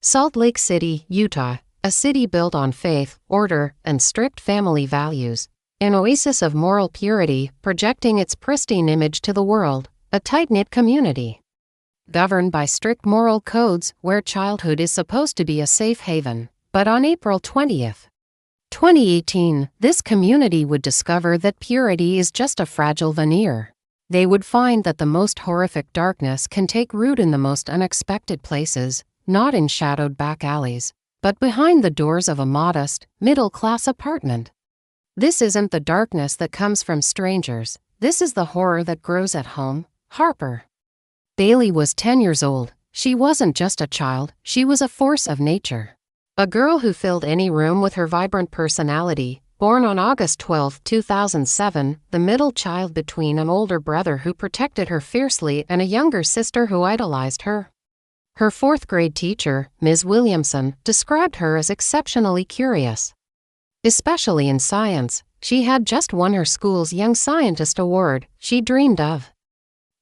Salt Lake City, Utah, a city built on faith, order, and strict family values. An oasis of moral purity, projecting its pristine image to the world, a tight-knit community. Governed by strict moral codes where childhood is supposed to be a safe haven. But on April 20th, 2018, this community would discover that purity is just a fragile veneer. They would find that the most horrific darkness can take root in the most unexpected places, not in shadowed back alleys, but behind the doors of a modest, middle-class apartment. This isn't the darkness that comes from strangers, this is the horror that grows at home. Harper Bailey was 10 years old. She wasn't just a child, she was a force of nature. A girl who filled any room with her vibrant personality. Born on August 12, 2007, the middle child between an older brother who protected her fiercely and a younger sister who idolized her. Her fourth-grade teacher, Ms. Williamson, described her as exceptionally curious. Especially in science, she had just won her school's Young Scientist Award. She dreamed of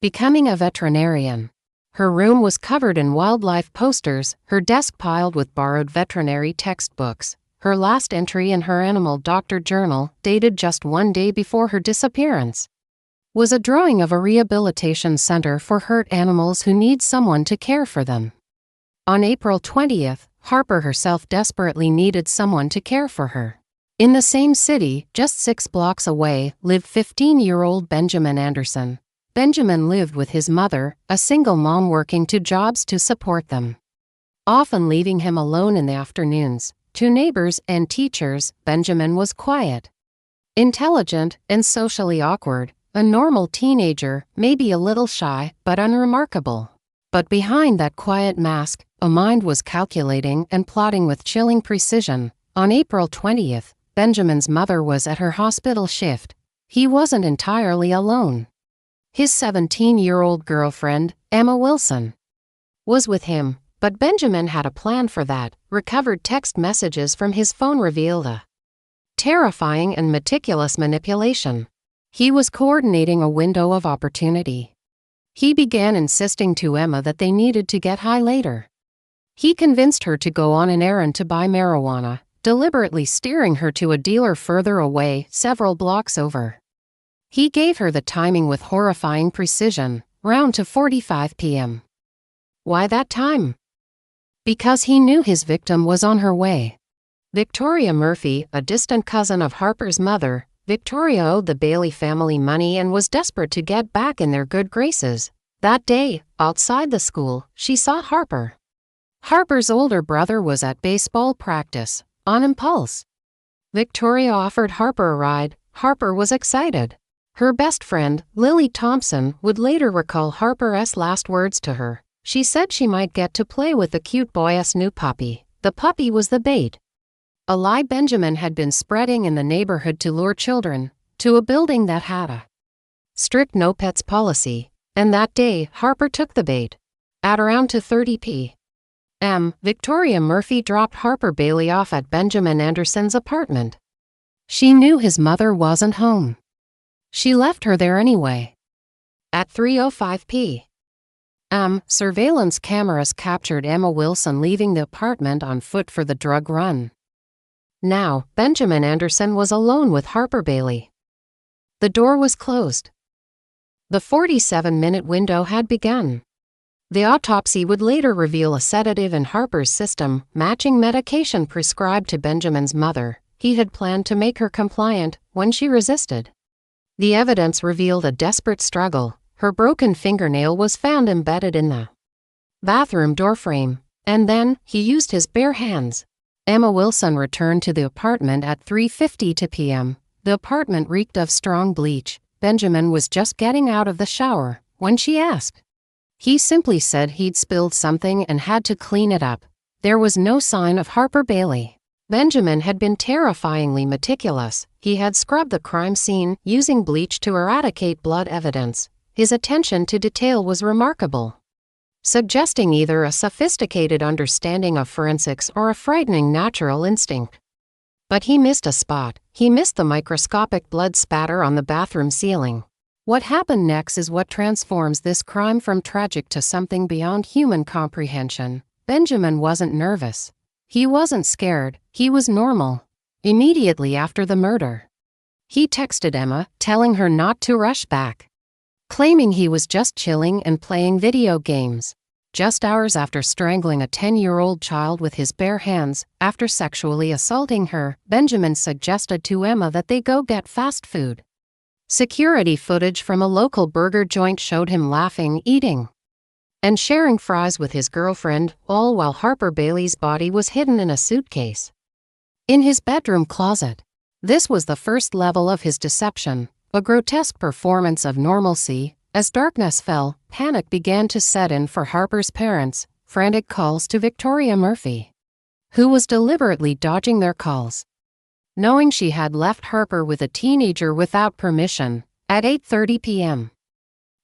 becoming a veterinarian. Her room was covered in wildlife posters, her desk piled with borrowed veterinary textbooks. Her last entry in her animal doctor journal, dated just one day before her disappearance, was a drawing of a rehabilitation center for hurt animals who need someone to care for them. On April 20th, Harper herself desperately needed someone to care for her. In the same city, just 6 blocks away, lived 15-year-old Benjamin Anderson. Benjamin lived with his mother, a single mom working 2 jobs to support them, often leaving him alone in the afternoons. To neighbors and teachers, Benjamin was quiet, intelligent, and socially awkward. A normal teenager, maybe a little shy, but unremarkable. But behind that quiet mask, a mind was calculating and plotting with chilling precision. On April 20th, Benjamin's mother was at her hospital shift. He wasn't entirely alone. His 17-year-old girlfriend, Emma Wilson, was with him, but Benjamin had a plan for that. Recovered text messages from his phone revealed a terrifying and meticulous manipulation. He was coordinating a window of opportunity. He began insisting to Emma that they needed to get high later. He convinced her to go on an errand to buy marijuana, deliberately steering her to a dealer further away, several blocks over. He gave her the timing with horrifying precision, round to 4:45 p.m. Why that time? Because he knew his victim was on her way. Victoria Murphy, a distant cousin of Harper's mother, Victoria owed the Bailey family money and was desperate to get back in their good graces. That day, outside the school, she saw Harper. Harper's older brother was at baseball practice. On impulse, Victoria offered Harper a ride. Harper was excited. Her best friend, Lily Thompson, would later recall Harper's last words to her. She said she might get to play with the cute boy's new puppy. The puppy was the bait. A lie Benjamin had been spreading in the neighborhood to lure children to a building that had a strict no pets policy. And that day, Harper took the bait. At around 2:30 p.m., Victoria Murphy dropped Harper Bailey off at Benjamin Anderson's apartment. She knew his mother wasn't home. She left her there anyway. At 3:05 p.m., surveillance cameras captured Emma Wilson leaving the apartment on foot for the drug run. Now, Benjamin Anderson was alone with Harper Bailey. The door was closed. The 47-minute window had begun. The autopsy would later reveal a sedative in Harper's system, matching medication prescribed to Benjamin's mother. He had planned to make her compliant when she resisted. The evidence revealed a desperate struggle. Her broken fingernail was found embedded in the bathroom doorframe, and then he used his bare hands. Emma Wilson returned to the apartment at 3:52 p.m. The apartment reeked of strong bleach. Benjamin was just getting out of the shower when she asked. He simply said he'd spilled something and had to clean it up. There was no sign of Harper Bailey. Benjamin had been terrifyingly meticulous. He had scrubbed the crime scene using bleach to eradicate blood evidence. His attention to detail was remarkable, suggesting either a sophisticated understanding of forensics or a frightening natural instinct. But he missed a spot. He missed the microscopic blood spatter on the bathroom ceiling. What happened next is what transforms this crime from tragic to something beyond human comprehension. Benjamin wasn't nervous. He wasn't scared, he was normal. Immediately after the murder, he texted Emma, telling her not to rush back, claiming he was just chilling and playing video games. Just hours after strangling a 10-year-old child with his bare hands, after sexually assaulting her, Benjamin suggested to Emma that they go get fast food. Security footage from a local burger joint showed him laughing, eating, and sharing fries with his girlfriend, all while Harper Bailey's body was hidden in a suitcase in his bedroom closet. This was the first level of his deception, a grotesque performance of normalcy. As darkness fell, panic began to set in for Harper's parents, frantic calls to Victoria Murphy, who was deliberately dodging their calls, knowing she had left Harper with a teenager without permission. At 8:30 p.m.,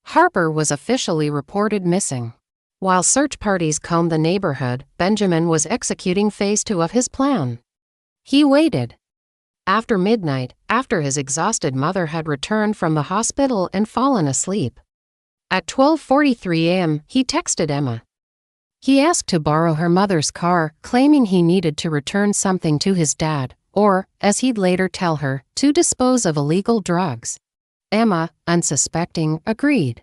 Harper was officially reported missing. While search parties combed the neighborhood, Benjamin was executing phase 2 of his plan. He waited after midnight, after his exhausted mother had returned from the hospital and fallen asleep. At 12:43 a.m., he texted Emma. He asked to borrow her mother's car, claiming he needed to return something to his dad, or, as he'd later tell her, to dispose of illegal drugs. Emma, unsuspecting, agreed.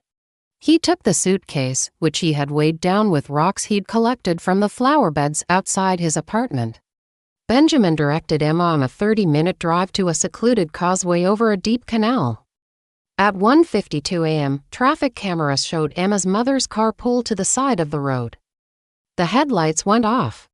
He took the suitcase, which he had weighed down with rocks he'd collected from the flower beds outside his apartment. Benjamin directed Emma on a 30-minute drive to a secluded causeway over a deep canal. At 1:52 a.m., traffic cameras showed Emma's mother's car pull to the side of the road. The headlights went off.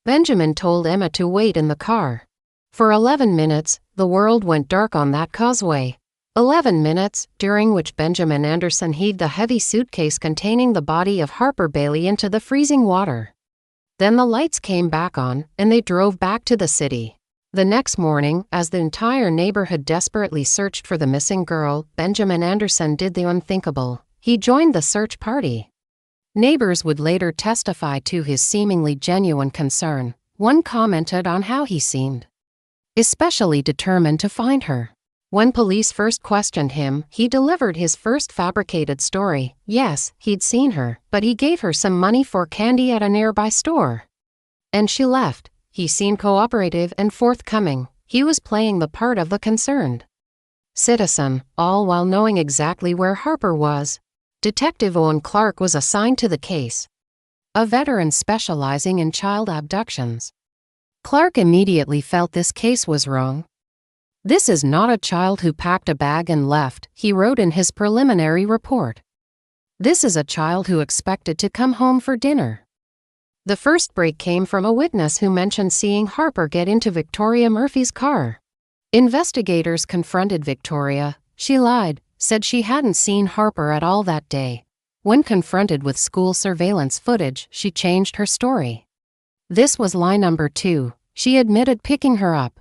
Benjamin told Emma to wait in the car. For 11 minutes, the world went dark on that causeway. 11 minutes, during which Benjamin Anderson heaved the heavy suitcase containing the body of Harper Bailey into the freezing water. Then the lights came back on, and they drove back to the city. The next morning, as the entire neighborhood desperately searched for the missing girl, Benjamin Anderson did the unthinkable. He joined the search party. Neighbors would later testify to his seemingly genuine concern. One commented on how he seemed especially determined to find her. When police first questioned him, he delivered his first fabricated story. Yes, he'd seen her, but he gave her some money for candy at a nearby store, and she left. He seemed cooperative and forthcoming. He was playing the part of the concerned citizen, all while knowing exactly where Harper was. Detective Owen Clark was assigned to the case, a veteran specializing in child abductions. Clark immediately felt this case was wrong. "This is not a child who packed a bag and left," he wrote in his preliminary report. "This is a child who expected to come home for dinner." The first break came from a witness who mentioned seeing Harper get into Victoria Murphy's car. Investigators confronted Victoria. She lied, said she hadn't seen Harper at all that day. When confronted with school surveillance footage, she changed her story. This was lie number 2. She admitted picking her up,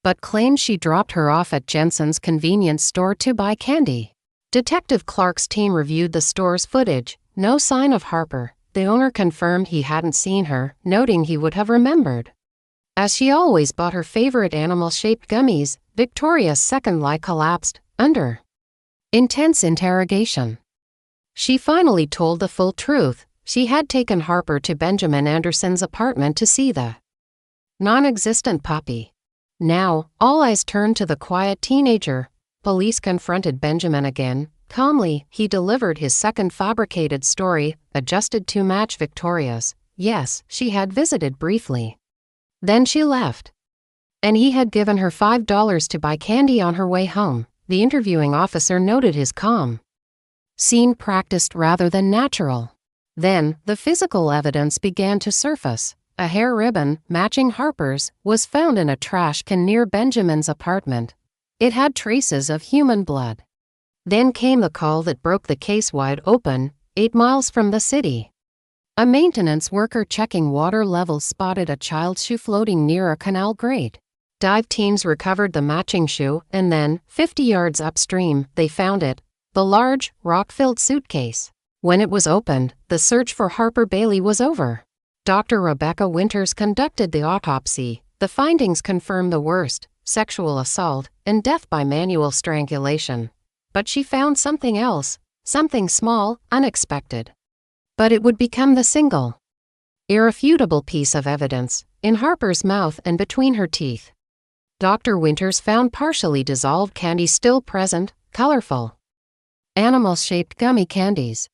but claimed she dropped her off at Jensen's convenience store to buy candy. Detective Clark's team reviewed the store's footage. No sign of Harper. The owner confirmed he hadn't seen her, noting he would have remembered, as she always bought her favorite animal-shaped gummies. Victoria's second lie collapsed under intense interrogation. She finally told the full truth. She had taken Harper to Benjamin Anderson's apartment to see the non-existent puppy. Now, all eyes turned to the quiet teenager. Police confronted Benjamin again. Calmly, he delivered his second fabricated story, adjusted to match Victoria's. Yes, she had visited briefly. Then she left, and he had given her $5 to buy candy on her way home. The interviewing officer noted his calm seemed practiced rather than natural. Then, the physical evidence began to surface. A hair ribbon, matching Harper's, was found in a trash can near Benjamin's apartment. It had traces of human blood. Then came the call that broke the case wide open. 8 miles from the city, a maintenance worker checking water levels spotted a child's shoe floating near a canal grate. Dive teams recovered the matching shoe, and then, 50 yards upstream, they found it, the large, rock-filled suitcase. When it was opened, the search for Harper Bailey was over. Dr. Rebecca Winters conducted the autopsy. The findings confirmed the worst: sexual assault and death by manual strangulation. But she found something else, something small, unexpected. But it would become the single Irrefutable piece of evidence, in Harper's mouth and between her teeth. Dr. Winters found partially dissolved candy still present, colorful. Animal-shaped gummy candies.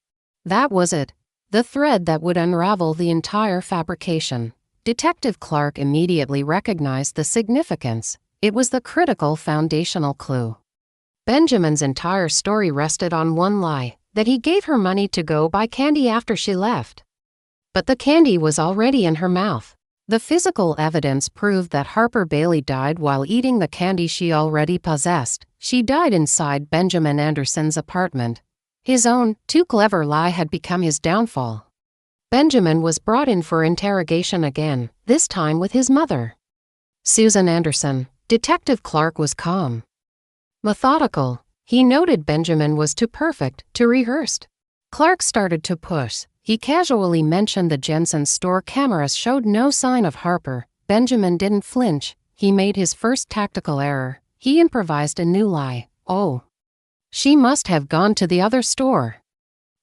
That was it. The thread that would unravel the entire fabrication. Detective Clark immediately recognized the significance. It was the critical foundational clue. Benjamin's entire story rested on one lie, that he gave her money to go buy candy after she left. But the candy was already in her mouth. The physical evidence proved that Harper Bailey died while eating the candy she already possessed. She died inside Benjamin Anderson's apartment. His own, too clever lie had become his downfall. Benjamin was brought in for interrogation again, this time with his mother. Susan Anderson. Detective Clark was calm. Methodical. He noted Benjamin was too perfect, too rehearsed. Clark started to push. He casually mentioned the Jensen store cameras showed no sign of Harper. Benjamin didn't flinch. He made his first tactical error. He improvised a new lie. Oh. She must have gone to the other store.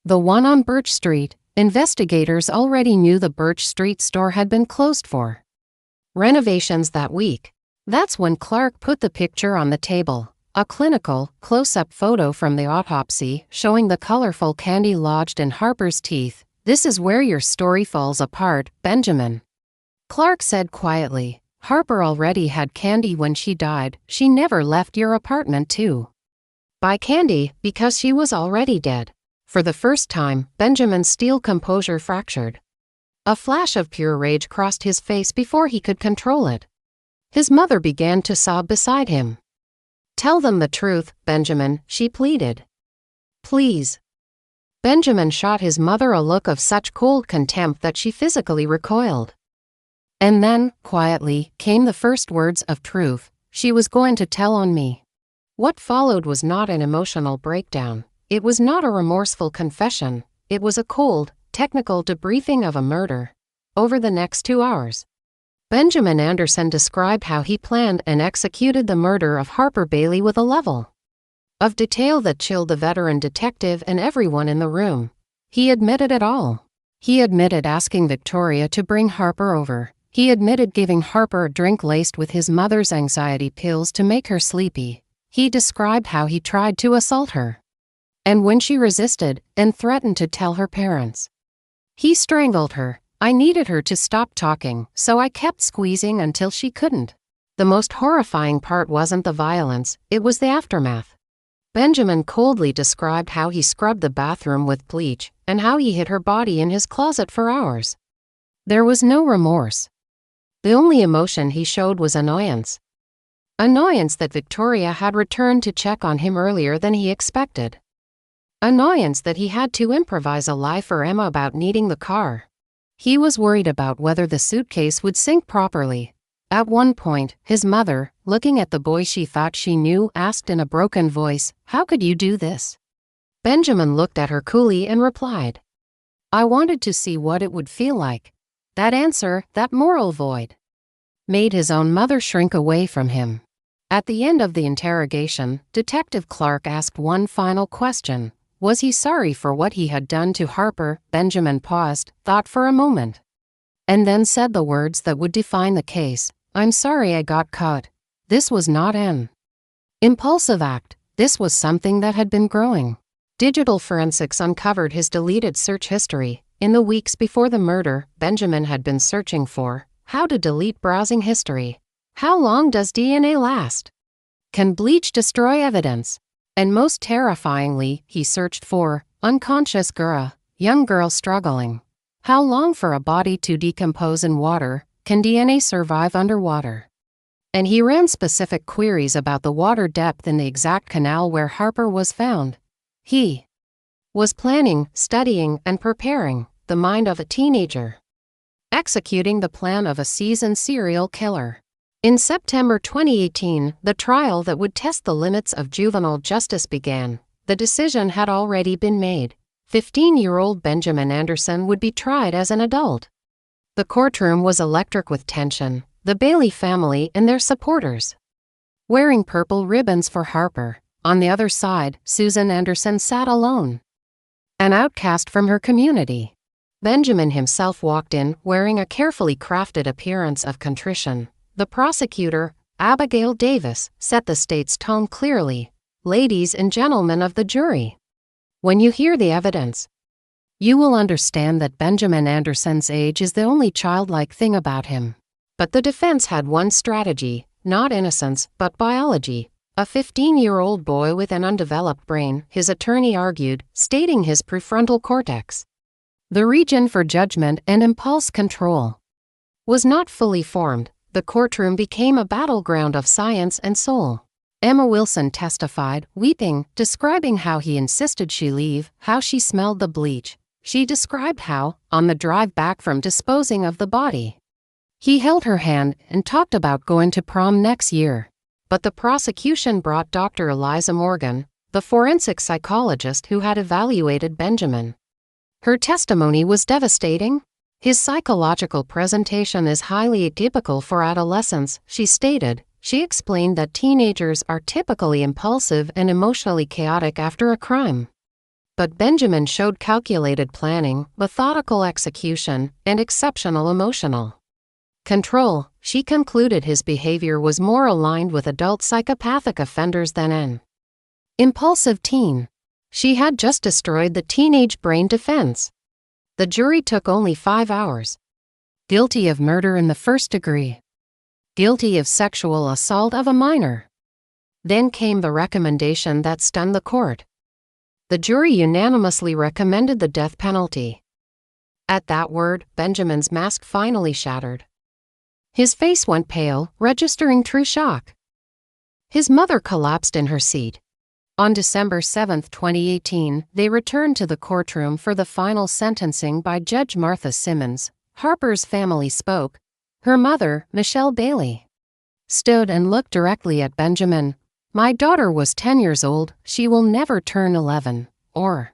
The one on Birch Street. Investigators already knew the Birch Street store had been closed for renovations that week. That's when Clark put the picture on the table. A clinical, close-up photo from the autopsy showing the colorful candy lodged in Harper's teeth. This is where your story falls apart, Benjamin. Clark said quietly. Harper already had candy when she died. She never left your apartment to buy candy because she was already dead. For the first time, Benjamin's steel composure fractured. A flash of pure rage crossed his face before he could control it. His mother began to sob beside him. Tell them the truth, Benjamin, she pleaded. Please. Benjamin shot his mother a look of such cold contempt that she physically recoiled. And then, quietly, came the first words of truth. She was going to tell on me. What followed was not an emotional breakdown. It was not a remorseful confession. It was a cold, technical debriefing of a murder. Over the next 2 hours, Benjamin Anderson described how he planned and executed the murder of Harper Bailey with a level of detail that chilled the veteran detective and everyone in the room. He admitted it all. He admitted asking Victoria to bring Harper over. He admitted giving Harper a drink laced with his mother's anxiety pills to make her sleepy. He described how he tried to assault her. And when she resisted and threatened to tell her parents, he strangled her. I needed her to stop talking, so I kept squeezing until she couldn't. The most horrifying part wasn't the violence, it was the aftermath. Benjamin coldly described how he scrubbed the bathroom with bleach and how he hid her body in his closet for hours. There was no remorse. The only emotion he showed was annoyance. Annoyance that Victoria had returned to check on him earlier than he expected. Annoyance that he had to improvise a lie for Emma about needing the car. He was worried about whether the suitcase would sink properly. At one point, his mother, looking at the boy she thought she knew, asked in a broken voice, "How could you do this?" Benjamin looked at her coolly and replied, "I wanted to see what it would feel like." That answer, that moral void, made his own mother shrink away from him. At the end of the interrogation, Detective Clark asked one final question. Was he sorry for what he had done to Harper? Benjamin paused, thought for a moment, and then said the words that would define the case. I'm sorry I got caught. This was not an impulsive act. This was something that had been growing. Digital forensics uncovered his deleted search history. In the weeks before the murder, Benjamin had been searching for how to delete browsing history. How long does DNA last? Can bleach destroy evidence? And most terrifyingly, he searched for unconscious girl, young girl struggling. How long for a body to decompose in water? Can DNA survive underwater? And he ran specific queries about the water depth in the exact canal where Harper was found. He was planning, studying, and preparing the mind of a teenager, executing the plan of a seasoned serial killer. In September 2018, the trial that would test the limits of juvenile justice began. The decision had already been made. 15-year-old Benjamin Anderson would be tried as an adult. The courtroom was electric with tension. The Bailey family and their supporters wearing purple ribbons for Harper. On the other side, Susan Anderson sat alone, an outcast from her community. Benjamin himself walked in, wearing a carefully crafted appearance of contrition. The prosecutor, Abigail Davis, set the state's tone clearly. Ladies and gentlemen of the jury, when you hear the evidence, you will understand that Benjamin Anderson's age is the only childlike thing about him. But the defense had one strategy, not innocence, but biology. A 15-year-old boy with an undeveloped brain, his attorney argued, stating his prefrontal cortex, the region for judgment and impulse control, was not fully formed. The courtroom became a battleground of science and soul. Emma Wilson testified, weeping, describing how he insisted she leave, how she smelled the bleach. She described how, on the drive back from disposing of the body, he held her hand and talked about going to prom next year. But the prosecution brought Dr. Eliza Morgan, the forensic psychologist who had evaluated Benjamin. Her testimony was devastating. His psychological presentation is highly atypical for adolescents, she stated. She explained that teenagers are typically impulsive and emotionally chaotic after a crime. But Benjamin showed calculated planning, methodical execution, and exceptional emotional control. She concluded his behavior was more aligned with adult psychopathic offenders than an impulsive teen. She had just destroyed the teenage brain defense. The jury took only 5 hours. Guilty of murder in the first degree. Guilty of sexual assault of a minor. Then came the recommendation that stunned the court. The jury unanimously recommended the death penalty. At that word, Benjamin's mask finally shattered. His face went pale, registering true shock. His mother collapsed in her seat. On December 7, 2018, they returned to the courtroom for the final sentencing by Judge Martha Simmons. Harper's family spoke. Her mother, Michelle Bailey, stood and looked directly at Benjamin. My daughter was 10 years old, she will never turn 11, or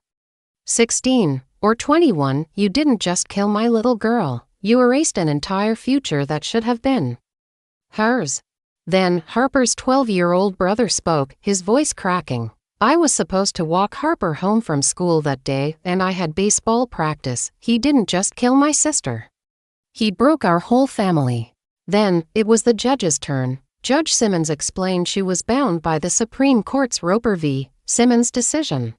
16, or 21. You didn't just kill my little girl, you erased an entire future that should have been hers. Then, Harper's 12-year-old brother spoke, his voice cracking. I was supposed to walk Harper home from school that day, and I had baseball practice. He didn't just kill my sister. He broke our whole family. Then, it was the judge's turn. Judge Simmons explained she was bound by the Supreme Court's Roper v. Simmons decision,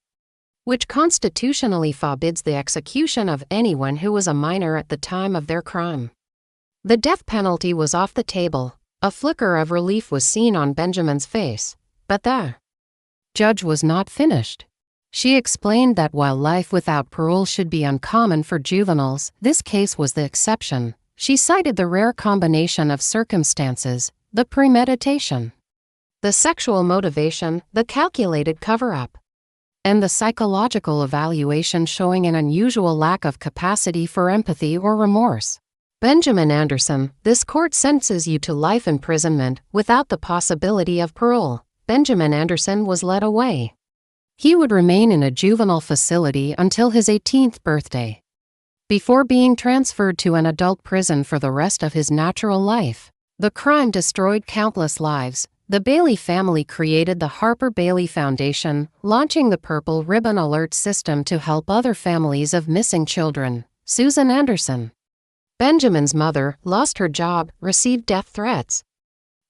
which constitutionally forbids the execution of anyone who was a minor at the time of their crime. The death penalty was off the table. A flicker of relief was seen on Benjamin's face. But the judge was not finished. She explained that while life without parole should be uncommon for juveniles, this case was the exception. She cited the rare combination of circumstances, the premeditation, the sexual motivation, the calculated cover-up, and the psychological evaluation showing an unusual lack of capacity for empathy or remorse. Benjamin Anderson, this court sentences you to life imprisonment without the possibility of parole. Benjamin Anderson was led away. He would remain in a juvenile facility until his 18th birthday, before being transferred to an adult prison for the rest of his natural life. The crime destroyed countless lives. The Bailey family created the Harper Bailey Foundation, launching the Purple Ribbon Alert system to help other families of missing children. Susan Anderson, Benjamin's mother, lost her job, received death threats,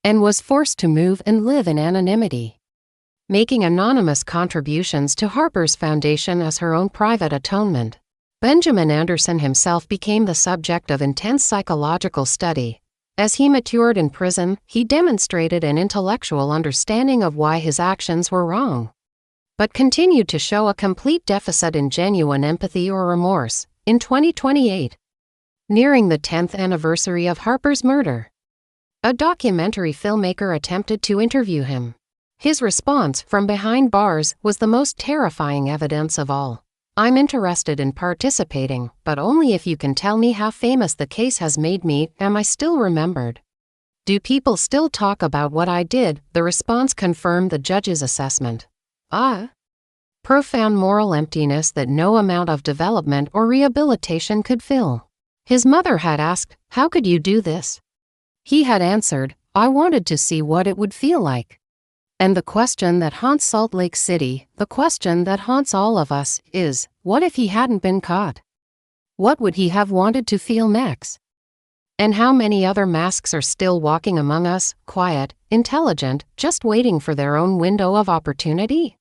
and was forced to move and live in anonymity, making anonymous contributions to Harper's foundation as her own private atonement. Benjamin Anderson himself became the subject of intense psychological study. As he matured in prison, he demonstrated an intellectual understanding of why his actions were wrong, but continued to show a complete deficit in genuine empathy or remorse. In 2028, nearing the 10th anniversary of Harper's murder, a documentary filmmaker attempted to interview him. His response, from behind bars, was the most terrifying evidence of all. I'm interested in participating, but only if you can tell me how famous the case has made me. Am I still remembered? Do people still talk about what I did? The response confirmed the judge's assessment. Profound moral emptiness that no amount of development or rehabilitation could fill. His mother had asked, how could you do this? He had answered, I wanted to see what it would feel like. And the question that haunts Salt Lake City, the question that haunts all of us, is, what if he hadn't been caught? What would he have wanted to feel next? And how many other masks are still walking among us, quiet, intelligent, just waiting for their own window of opportunity?